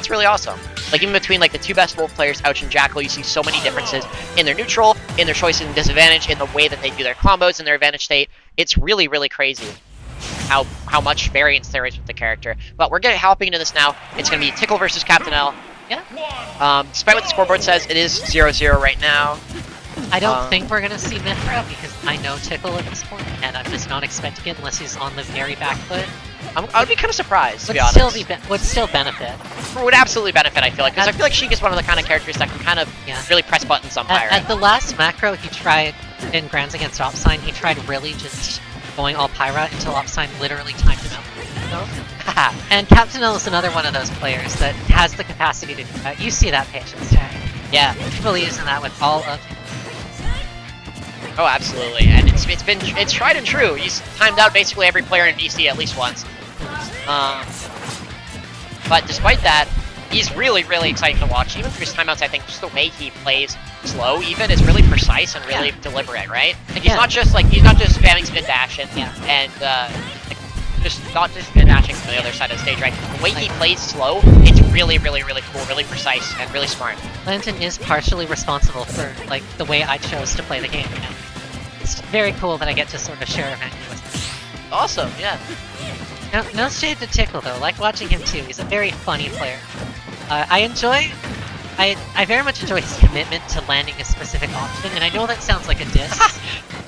that's really awesome. Like, even between, like, the two best Wolf players, Ouch and Jackal, you see so many differences in their neutral, in their choices and disadvantage, in the way that they do their combos and their advantage state. It's really, really crazy how much variance there is with the character. But we're hopping into this now. It's going to be Tickle versus Captain L. Yeah. Despite what the scoreboard says, it is 0-0 right now. I don't think we're gonna see Mithra because I know Tickle at this point, and I'm just not expecting it unless he's on the very back foot. I would be kind of surprised, to be honest. Would still benefit. Would absolutely benefit, I feel like, because I feel like Sheik is one of the kind of characters that can kind of really press buttons on Pyra. At the last macro, he tried, in Grands against Opsign, he tried really just going all Pyra until Opsign literally timed him out. And Captain L is another one of those players that has the capacity to do that. You see that patience tag. Yeah. People using that with all of him. Oh, absolutely, and it's tried and true. He's timed out basically every player in DC at least once. But despite that, he's really, really exciting to watch. Even through his timeouts, I think just the way he plays slow even is really precise and really deliberate, right? Like, he's not just spamming spin dash and just not just spin dashing from the other side of the stage, right? The way he plays slow, it's really, really, really cool, really precise, and really smart. Lantern is partially responsible for like the way I chose to play the game. And it's very cool that I get to sort of share a venue with him. Awesome, yeah. No shade to Tickle though, like watching him too. He's a very funny player. I very much enjoy his commitment to landing a specific option, and I know that sounds like a diss.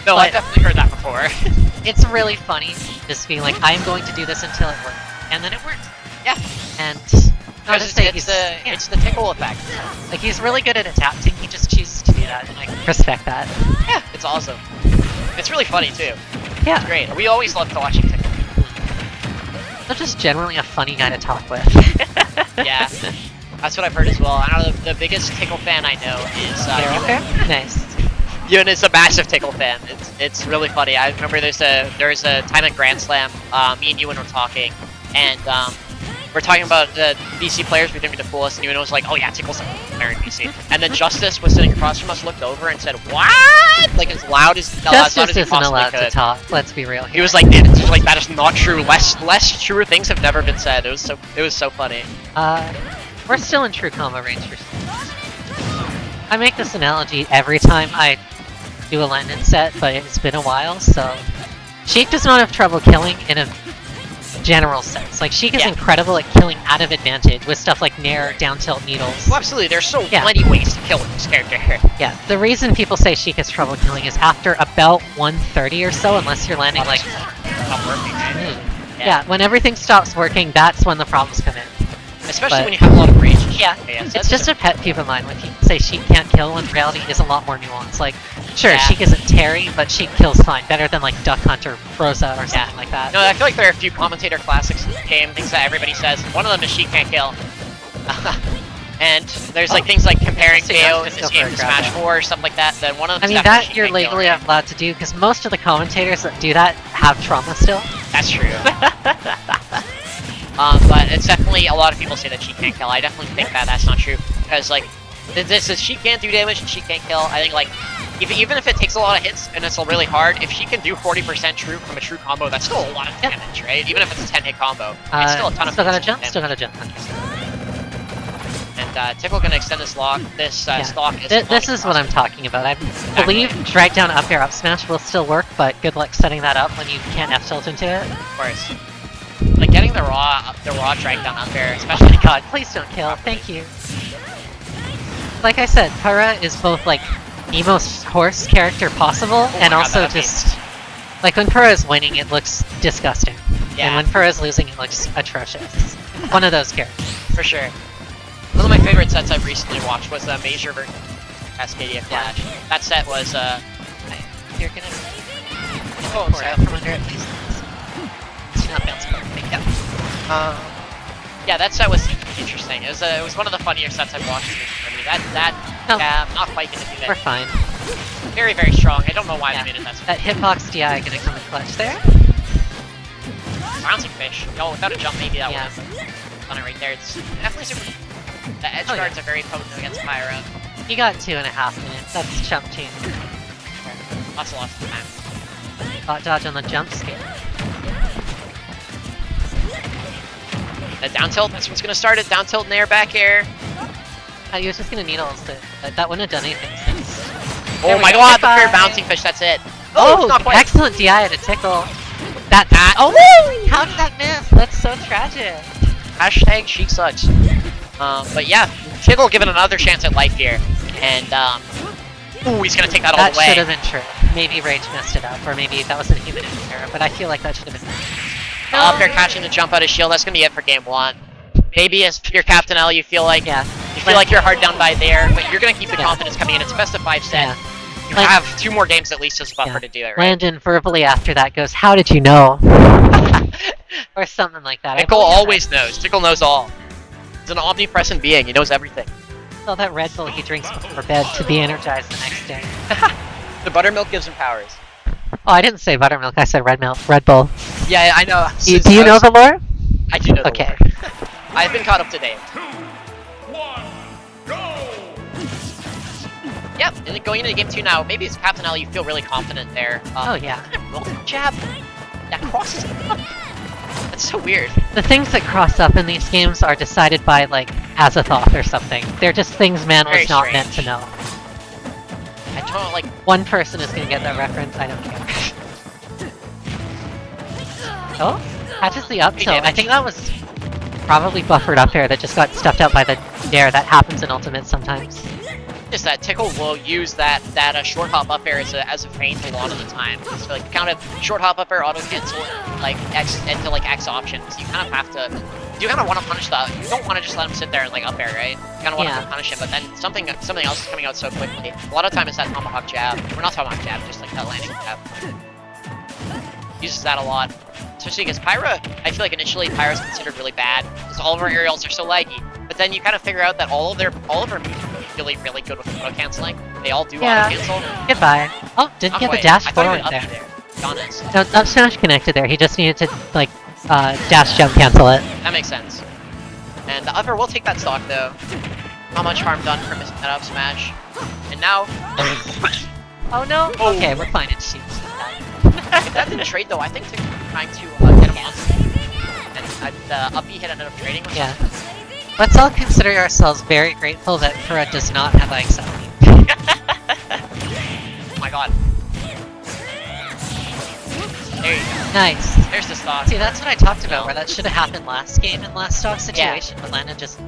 No, I've definitely heard that before. It's really funny, just being like, I'm going to do this until it works. And then it works. Yeah. And it's the Tickle effect. Like, he's really good at adapting, he just chooses to do that, and I respect that. Yeah, it's awesome. It's really funny, too. Yeah. It's great. We always loved watching Tickle. They're just generally a funny guy to talk with. Yeah. That's what I've heard as well. I know the biggest Tickle fan I know is Ewan. Nice. Ewan is a massive Tickle fan. It's really funny. I remember there's a time at Grand Slam, me and Ewan were talking, and we're talking about the BC players we think are the coolest, and Ewan was like, oh yeah, Tickle's a player in BC. And then Justice was sitting across from us, looked over and said, what? Like as loud as he Justice isn't allowed could. to talk, let's be real here. He was like, that is not true. Less truer things have never been said. It was so funny. We're still in true combo range for I make this analogy every time I do a Landon set, but it's been a while, so Sheik does not have trouble killing in a general sense. Like, Sheik is incredible at killing out of advantage with stuff like Nair, down tilt needles. Well, absolutely, there's so many ways to kill with this character. Yeah, the reason people say Sheik has trouble killing is after about 130 or so, unless you're landing like... Not working, right? Yeah, when everything stops working, that's when the problems come in. Especially when you have a lot of rage. Yeah, it's just a pet peeve of mine when people say Sheik can't kill when reality is a lot more nuanced. Like, sure, Sheik isn't Terry, but Sheik kills fine. Better than like Duck Hunter, Rosa, or something like that. No, I feel like there are a few commentator classics in the game, things that everybody says. One of them is Sheik can't kill. And there's like things like comparing KO in this game to Smash 4 or something like that. Then one of them. I mean, that you're legally allowed to do because most of the commentators that do that have trauma still. That's true. But it's definitely, a lot of people say that she can't kill. I definitely think that that's not true. Because, like, this is, she can't do damage and she can't kill. I think, like, even if it takes a lot of hits and it's really hard, if she can do 40% true from a true combo, that's still a lot of damage, right? Even if it's a 10-hit combo, it's still a ton of damage. Still gotta jump. And Tickle gonna extend this stock. This is what I'm talking about. I believe drag down up air up smash will still work, but good luck setting that up when you can't F tilt into it. Of course. Like getting the raw drag down up air, especially. Oh my god, please don't kill. Thank you. Like I said, Pyra is both like the most horse character possible, and also just like when Pyra is winning, it looks disgusting. Yeah. And when Pyra is losing, it looks atrocious. One of those characters. For sure. One of my favorite sets I've recently watched was Major versus Cascadia Flash. Yeah. That set was You're gonna from under it, please. It's not bounce back. Yeah, that set was interesting. It was one of the funnier sets I've watched. I mean, I'm not quite gonna do that. We're fine. Very, very strong. I don't know why they made it that. That hitbox DI gonna come in clutch there. Bouncing fish. No, without a jump, maybe that would have done it right there. It's definitely super. The edge guards are very potent against Pyra. You got 2.5 minutes. That's chump change. Lots of time. Hot dodge on the jump scare. The down tilt, that's what's gonna start it. Down tilt and air, back air. He was just gonna needles to. That wouldn't have done anything since. Oh my god, the fair bouncing fish, that's it. Oh, not quite. excellent DI at a Tickle. Oh, how did that miss? That's so tragic. Hashtag Sheik sucks. But yeah, Tickle given another chance at life here. And, ooh, he's gonna take that all the way. That should have been true. Maybe Rage messed it up, or maybe that was a human error, but I feel like that should have been true. Up there catching the jump out of shield, that's gonna be it for game 1. Maybe as your Captain L, you feel like you're hard down by there, but you're gonna keep the confidence coming in. It's a best of 5 set. You have 2 more games at least as a buffer to do it, right? Landon verbally after that goes, "How did you know?" Or something like that. Tickle always knows. Tickle knows all. He's an omnipresent being. He knows everything. All that Red Bull he drinks before bed to be energized the next day. The buttermilk gives him powers. Oh, I didn't say buttermilk. I said Red Bull. Yeah, I know. Do you know the lore? I do know the lore. I've been caught up to date. 2, 1, go! Yep, and going into game 2 now, maybe as Captain L, you feel really confident there. Oh, yeah. Roll the jab. That crosses up. That's so weird. The things that cross up in these games are decided by, like, Azathoth or something. They're just things man was not meant to know. I don't, like... One person is gonna get that reference, I don't care. Oh? Catches the up tilt. I think that was probably buffered up air that just got stuffed out by the dare. That happens in Ultimate sometimes. Just that Tickle will use that short hop up air as a feint a lot of the time. So like kind of short hop up air auto cancel like X into like X options. You kind of have to. You kind of want to punish that. You don't want to just let him sit there and like up air, right? You kind of want to punish him, but then something else is coming out so quickly. A lot of time it's that tomahawk jab. We're not tomahawk jab, just like that landing jab. Uses that a lot. Especially because Pyra, I feel like initially Pyra's considered really bad because all of her aerials are so laggy. But then you kind of figure out that all of her moves are really, really good with auto canceling. They all do auto cancel. Goodbye. Oh, didn't get the dash forward there. Be honest. No, up smash connected there. He just needed to like dash jump cancel it. That makes sense. And the upper will take that stock though. Not much harm done from missing that up smash. And now. Oh no. Oh. Okay, we're fine. It's cheap. If that didn't trade though, I think Tickle was trying to get him on. And the up B hit ended up trading with him. Let's all consider ourselves very grateful that Pura does not have XL. Oh my god. There you go. Nice. There's the stock. See, that's what I talked about, where that should have happened last game in last stock situation, but Landon just...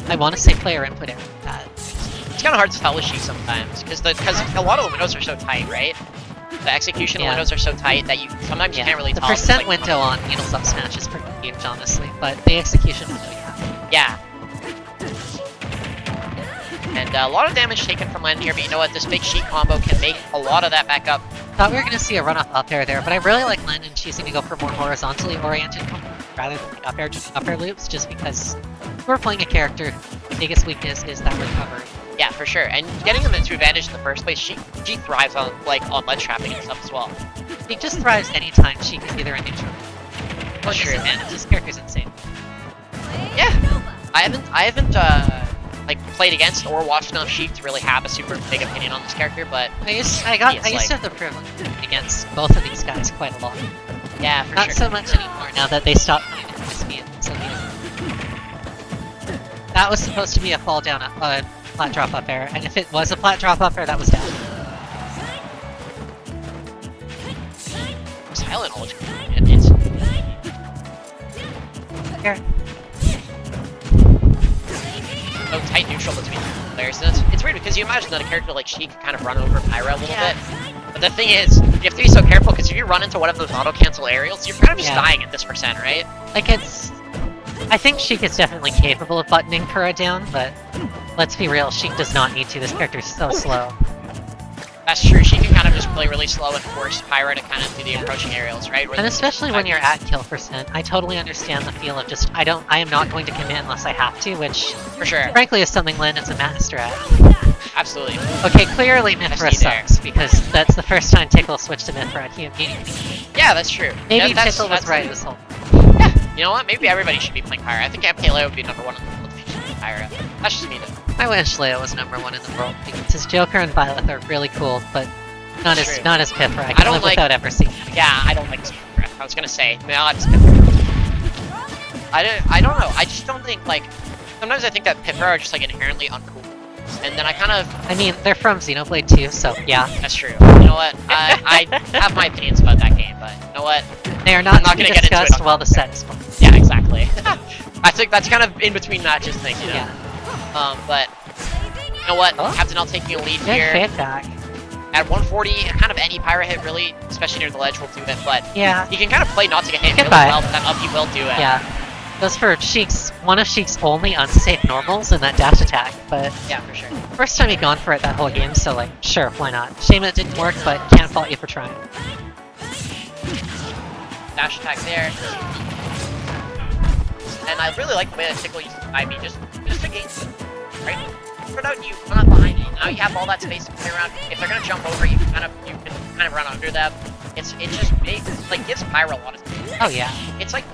I want to say player input error with that. It's kind of hard to tell with Sheik sometimes, because a lot of the windows are so tight, right? The execution windows are so tight that you sometimes you can't really tell. The percent window on needles up smash is pretty huge, honestly, but the execution window, yeah. And a lot of damage taken from Landon here, but you know what? This big Sheik combo can make a lot of that back up. Thought we were going to see a run-up up air there, but I really like Landon choosing to go for more horizontally oriented combo rather than the up air loops, just because we're playing a character, the biggest weakness is that recovery. Yeah, for sure. And getting him into advantage in the first place, she thrives on ledge trapping and stuff as well. He just thrives anytime she is either a neutral or disadvantage. This character's insane. Yeah, I haven't like played against or watched enough Sheik to really have a super big opinion on this character, but I used to have the privilege against both of these guys quite a lot. Yeah, for Not so much anymore now that they stopped playing Crispy and so that was supposed to be a fall down, flat drop up air, and if it was a flat drop up air, that was down. Silent ult. It's here. So tight neutral between the players. And it's weird because you imagine that a character like Sheik could kind of run over Pyra a little bit. But the thing is, you have to be so careful because if you run into one of those auto cancel aerials, you're kind of just dying at this percent, right? Like I think Sheik is definitely capable of buttoning Pura down, but let's be real, Sheik does not need to. This character's so slow. That's true. She can kind of just play really slow and force Pyra to kind of do the approaching aerials, right? And especially when you're at kill percent, I totally understand the feel of just I am not going to commit unless I have to, which for sure, frankly, is something Landon's a master at. Absolutely. Okay, clearly Mithra sucks because that's the first time Tickle switched to Mithra. Yeah, that's true. Maybe Tickle was right this whole. Yeah, you know what? Maybe everybody should be playing Pyra. I think MKLeo would be #1 in the world if he should be Pyra. That's just me though. I wish Leo was #1 in the world because his Joker and Violet are really cool, but not as Pithra. I can live without ever seeing him. Yeah, I don't like his breath. I was gonna say, no, it's I don't know. I just don't think, like, sometimes I think that Pipper are just, like, inherently uncool. And then I kind of... I mean, they're from Xenoblade too, so yeah. That's true. You know what? I have my opinions about that game, but you know what? They are not, not to be gonna get into it discussed on while the set is fun. Yeah, exactly. I think that's kind of in between matches thing, you know? Yeah. But, you know what? Oh. Captain L taking a lead Good here. feedback. At 140, kind of any pyro hit really, especially near the ledge, will do it, but Yeah. he can kind of play not to get hit really Goodbye. well, but that up he will do it. Yeah. Goes for Sheik's, one of Sheik's only unsafe normals in that dash attack, but Yeah, for sure. first time he'd gone for it that whole game, so like, sure, why not? Shame it didn't work, but can't fault you for trying. Dash attack there. And I really like the way that Tickle used to IB just to gain, right? Start out, you run up behind it. Now you have all that space to play around. If they're gonna jump over, you can kind of run under them. It just like gives Pyro a lot of space. Oh yeah. It's like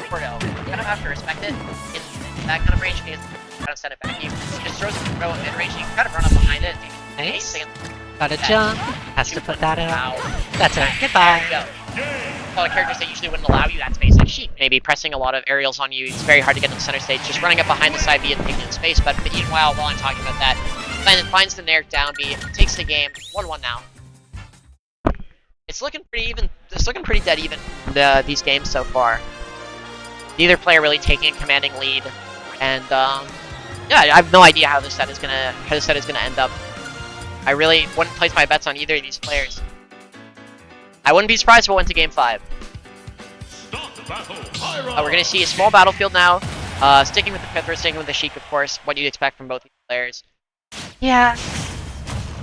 Porto. You kind of have to respect it in that kind of range because kind of send it back. You just throws it throw mid range. You can kind of run up behind it. Nice. Gotta jump. Has to put that out. Wow. That's it. Goodbye. There you go. A lot of characters that usually wouldn't allow you that space, like Sheik, maybe pressing a lot of aerials on you. It's very hard to get to the center stage. Just running up behind the side B and taking in space. But meanwhile, while I'm talking about that, Landon finds the Nair down B, takes the game. 1-1 now. It's looking pretty even. It's looking pretty dead even. These games so far. Neither player really taking a commanding lead, and yeah, I have no idea how this set is gonna end up. I really wouldn't place my bets on either of these players. I wouldn't be surprised if it went to Game 5. We're going to see a small battlefield now. Sticking with the Pipper, sticking with the Sheik, of course. What you'd expect from both these players. Yeah.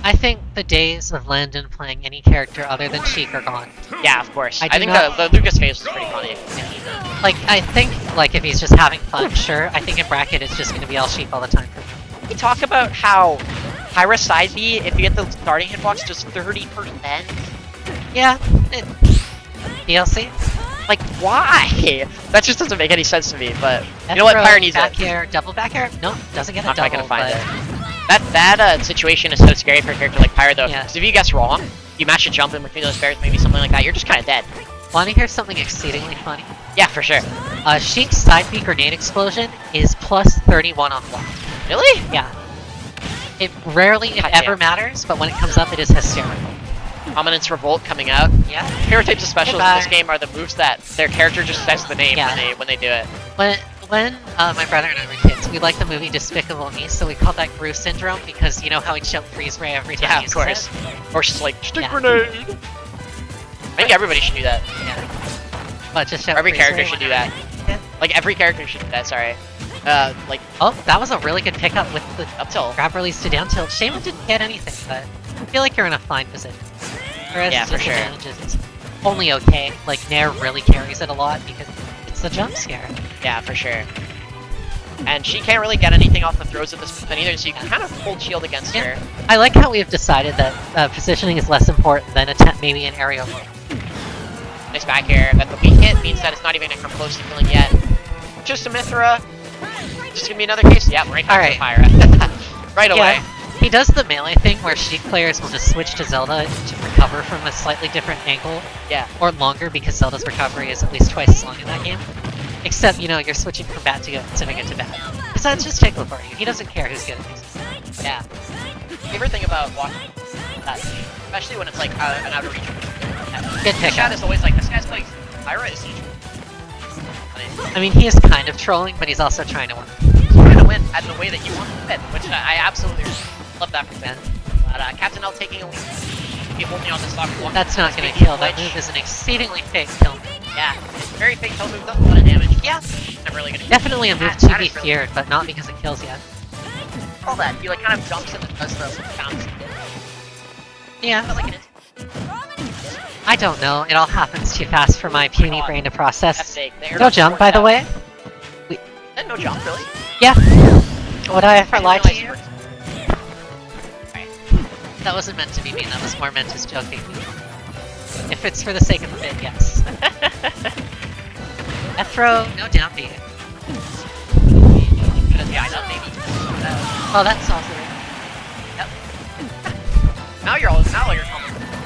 I think the days of Landon playing any character other than Sheik are gone. Yeah, of course. I I think not- the Lucas phase was pretty funny. Like, I think, like, if he's just having fun, sure. I think in bracket it's just going to be all Sheik all the time for me. We talk about how Pyra side B, if you get the starting hitbox, just 30%. Yeah. DLC? Like, why? That just doesn't make any sense to me, but you know what? Pyra needs back it. air, double back air? Nope, doesn't get a Not double, gonna find but... it. That situation is so scary for a character like Pyra, though. Yeah. Because if you guess wrong, you match a jump in between those pairs, maybe something like that, you're just kind of dead. Want to hear something exceedingly funny? Yeah, for sure. Sheik's side B grenade explosion is plus 31 on block. Really? Yeah. It rarely, if God ever, damn. matters, but when it comes up, it is hysterical. Prominence Revolt coming out. Yeah. Favorite types of specials Goodbye. in this game are the moves that their character just says the name Yeah. when they do it. When my brother and I were kids, we liked the movie Despicable Me, so we called that Groove Syndrome because you know how he'd shout freeze ray every time Yeah, he of uses course. it? Or just like stick Yeah. grenade. I think everybody should do that. Yeah. But just shout Every freeze character ray should do whenever that. they- Yeah. Like every character should do that. Sorry. Like Oh, that was a really good pickup with the up till. grab release to down tilt. Shame it didn't get anything, but I feel like you're in a fine position. Whereas Yeah, its for sure. disadvantages, it's only okay. Like, Nair really carries it a lot because it's the jump scare. Yeah, for sure. And she can't really get anything off the throws at this point either, so you can kind of hold shield against Yeah. her. I like how we have decided that positioning is less important than maybe an aerial move. Nice back air. That the weak hit means that it's not even gonna come close to killing yet. Just a Mithra. Just gonna be another case. Yeah, right back to Pyra. Right away. Yeah, he does the melee thing where Sheik players will just switch to Zelda to recover from a slightly different angle. Yeah. Or longer because Zelda's recovery is at least twice as long in that game. Except, you know, you're switching from bat to good to bat. Because that's just Tickle for you. He doesn't care who's good at things. Yeah. Favorite thing about watching that, especially when it's like an out of reach. Good The pickup. chat is always like, this guy's playing Pyra is huge. I mean, he is kind of trolling, but he's also trying to win. He's trying to win at the way that you want to win, which I absolutely love that from Ben. But Captain L taking a lead. Keep holding on to stock block. That's not gonna kill. That move is an exceedingly fake kill. Yeah, it's very fake kill move, does a lot of damage. Yeah, I'm really gonna Definitely a move That- to that be is really- feared, but not because it kills yet. all that. He like kind of jumps and does the bounce. Yeah, But like an I don't know. It all happens too fast for my puny God. brain to That's process. fake. The air No dodge jump, forced by the out. way. Then no jump, really? Yeah. Would I ever lie to Nice you? work. That wasn't meant to be mean, that was more meant as joking. If it's for the sake of the bit, yes. F-throw, no down B. Yeah, I know, maybe. Oh, that solves it. Now you're all coming.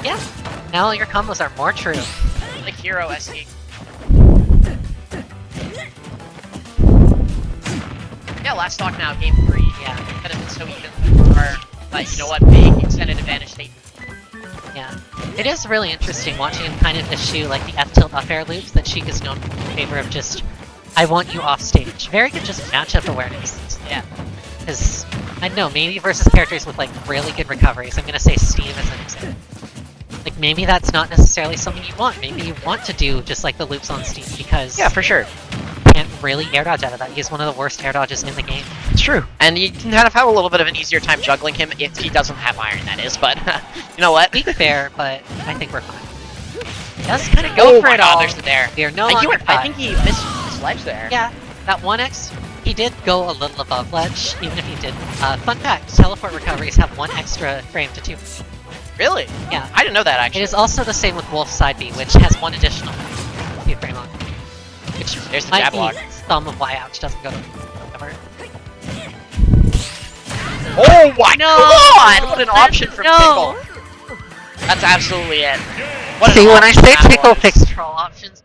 Yeah. Now your combos are more true. Like hero SC. Yeah, last stock now, game 3. Yeah. Could have been so even before, but you know what? Big extended advantage state. Yeah. It is really interesting watching him kind of eschew like the F tilt up air loops that Sheik is known for in favor of just, I want you off stage. Very good just matchup awareness. Yeah. Because, I don't know, maybe versus characters with like really good recoveries. I'm gonna say Steam as an example. Like maybe that's not necessarily something you want. Maybe you want to do just like the loops on Steam because Yeah, for sure. you can't really air dodge out of that. He's one of the worst air dodges in the game. It's true. And you can kind of have a little bit of an easier time juggling him if he doesn't have iron, that is, but you know what? Be fair, but I think we're fine. Just kind of go for it all. There's the dare. We are no I longer I think he missed his ledge there. Yeah, that 1x, he did go a little above ledge, even if he did. Fun fact, teleport recoveries have 1 extra frame to 2. Really? Yeah. I didn't know that, actually. It is also the same with Wolf's side B, which has 1 additional 2 frame on. Which There's the might jab be block. some of why ouch doesn't go to whatever. Oh my No! god! What an option from No! Tickle. That's absolutely it. What an See, when I option say that Tickle was. picks troll options,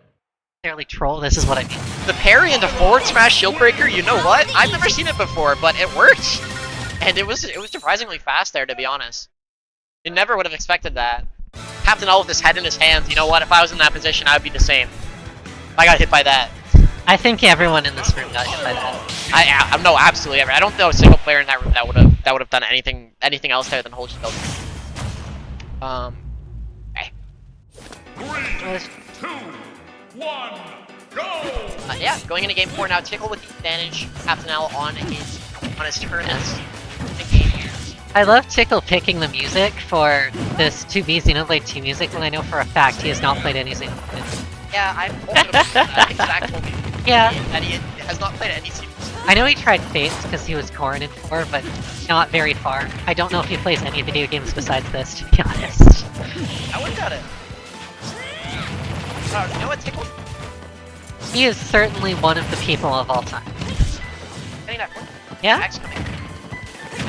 necessarily troll, this is what I mean. The parry into forward smash shield breaker, you know what? I've never seen it before, but it worked. And it was surprisingly fast there, to be honest. You never would have expected that. Captain L with his head in his hands, you know what? If I was in that position, I would be the same. If I got hit by that. I think everyone in this room got hit by that. I no, absolutely ever. I don't know a single player in that room that would have done anything else there than hold shield. Okay. 3, 2, 1, go! Yeah, going into game 4 now. Tickle with the advantage. Captain L on his turn as the game here. I love Tickle picking the music for this 2B Xenoblade 2 music when I know for a fact he has not played any Xenoblade. Yeah, I've also noticed that exact told me. Yeah. That he has not played any series. I know he tried Fates because he was Corrin in 4, but not very far. I don't know if he plays any video games besides this, to be honest. I would've got it. You know what, Tickle? He is certainly one of the people of all time. Getting that one. Yeah? Axe coming.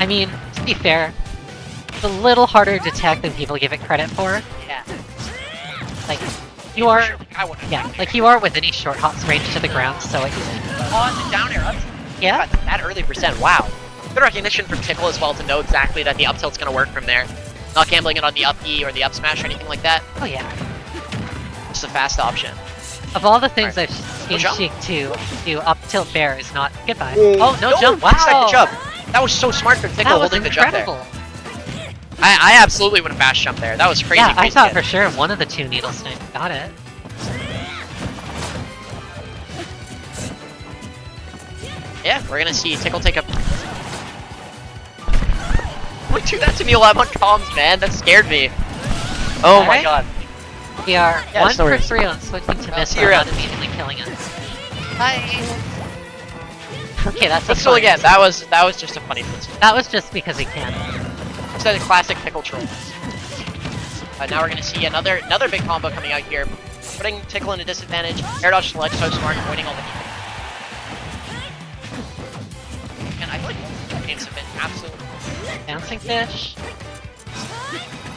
I mean, to be fair, it's a little harder to attack than people give it credit for. Yeah. Like, you are... Sure, I would've. Yeah, like you are within a short hop's range to the ground, so it... Oh, the down air up. Yeah? Got that early percent, wow. Good recognition from Tickle as well to know exactly that the up tilt's gonna work from there. Not gambling it on the up E or the up smash or anything like that. Oh yeah. Just a fast option. Of all the things Alright. I've No seen jump. Sheik do up tilt bear is not... Goodbye. Ooh. Oh, no jump! Wow! Second jump. That was so smart from Tickle That was holding the jump there. incredible! I absolutely would have fast jumped there. That was crazy. Yeah, I crazy thought hit. for sure one of the 2 needle snipes got it. Yeah, we're gonna see Tickle take a... Don't do that to me while I'm on comms, man. That scared me. Oh my Alright. god. We are Yeah, 1 so for we're- 3 on switching to I'll this see you without around. immediately killing us. Hi. Okay, that's a Tickle fun. again. That was just a funny footstep. That was just because he can. It's a classic Tickle troll. Now we're gonna see another big combo coming out here, putting Tickle in a disadvantage. Air dodge to ledge, so smart, avoiding all the heat. And I feel like both games have been absolutely... Bouncing fish.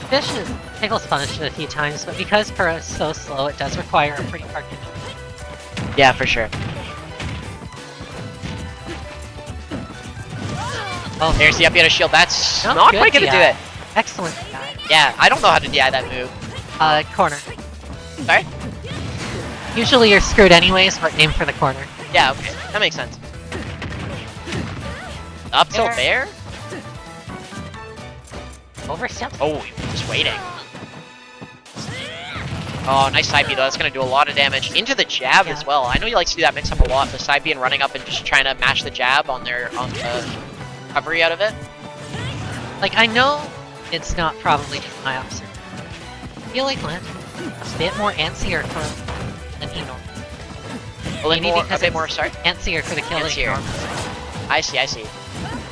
Fish is Tickle's punished it a few times, but because Purah is so slow, it does require a pretty hard commitment. Yeah, for sure. Oh, There's the up air shield. That's Oh, not good quite gonna do DI. it. excellent guy. Yeah, I don't know how to DI that move. Corner. Sorry? Usually you're screwed anyways, but aim for the corner. Yeah, okay. That makes sense. Up tilt There. there? Overstep. Oh, just waiting. Oh, nice side B though. That's gonna do a lot of damage. Into the jab Yeah. as well. I know you like to do that mix up a lot. The side B and running up and just trying to mash the jab on the recovery out of it. Like, I know it's not probably just my observation. I feel like Lance is a bit more antsier for than he normally. A Maybe little more, a because bit it's more, sorry. Antsier for the kill than he Antsier. normally. I see, I see.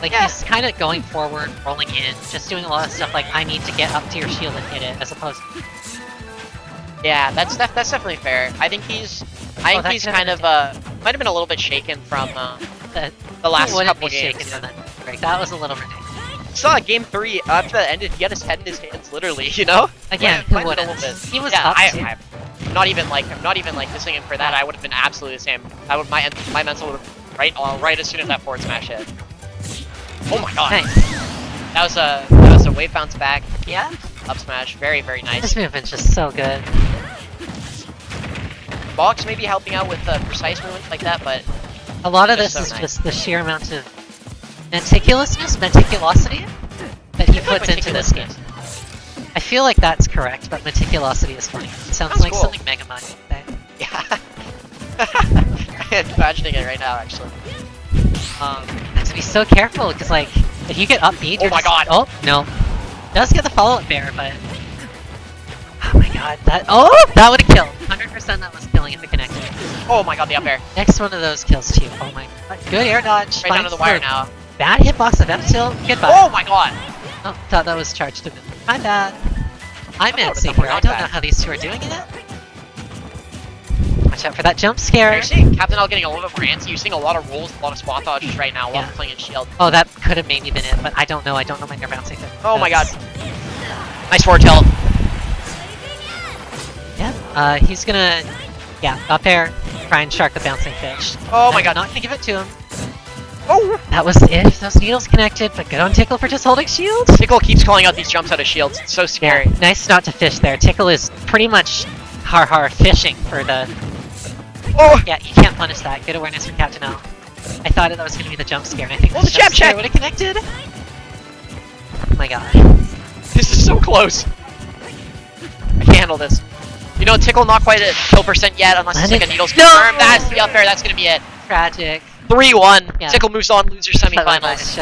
Like, Yeah. he's kind of going forward, rolling in, just doing a lot of stuff like, I need to get up to your shield and hit it, as opposed to... Yeah, that's definitely fair. I think he's that he's could've kind been of might have been a little bit shaken from the last He wouldn't couple be games. shaken from that break. That was a little ridiculous. Saw game 3 after that ended. He had his head in his hands, literally. You know. Again, Might who have been wouldn't? a little bit. He was Yeah, up to. I'm not even like dissing him for that. I would have been absolutely the same. My mental would have right as soon as that forward smash hit. Oh my god. Nice. That was a wave bounce back. Yeah. Up smash. Very, very nice. This movement's just so good. Box maybe helping out with precise movements like that, but A lot of Just this so is nice. just the sheer amount of meticulosity that he puts into this game. I feel like that's correct, but meticulosity is funny. It sounds Sounds like cool. something Mega Man would say. Yeah. I'm imagining it right now, actually. Have to be so careful, because like, if you get up B, Oh my god. Oh, no. Does get the follow-up there, but... Oh my god, that that would have killed. 100% that was killing if it connected. Oh my god, the up air. Next one of those kills too. Oh my god. Good air dodge. Right down to the wire Finds now. Bad hitbox of F tilt. Goodbye. Oh my god. Oh, thought that was charged to me. My bad. I'm Oh, at it's Seeker. not I don't bad. know how these two are doing it. Watch out for that jump Are scare. you seeing Captain L getting a little bit more antsy? You're seeing a lot of rolls, a lot of spot dodges right now while Yeah. playing his shield. Oh, that could have maybe been it, but I don't know. I don't know my air bouncing. Oh my god. Nice forward tilt. Yeah. He's gonna, up air, try and shark the bouncing fish. Oh my I'm god. not gonna give it to him. Oh! That was if those needles connected, but good on Tickle for just holding shield. Tickle keeps calling out these jumps out of shields. It's so scary. Yeah, nice not to fish there. Tickle is pretty much har fishing for the. Oh! Yeah, you can't punish that. Good awareness from Captain L. I thought that was going to be the jump scare, and I think Oh, the jab check! would have connected. Oh my god. This is so close. I can't handle this. You know, Tickle not quite at kill percent yet, unless it's like a needles No! confirmed. That's the up air. That's gonna be it. Tragic. 3-1. Yeah. Tickle moves on, loser That was a nice semifinals. shot.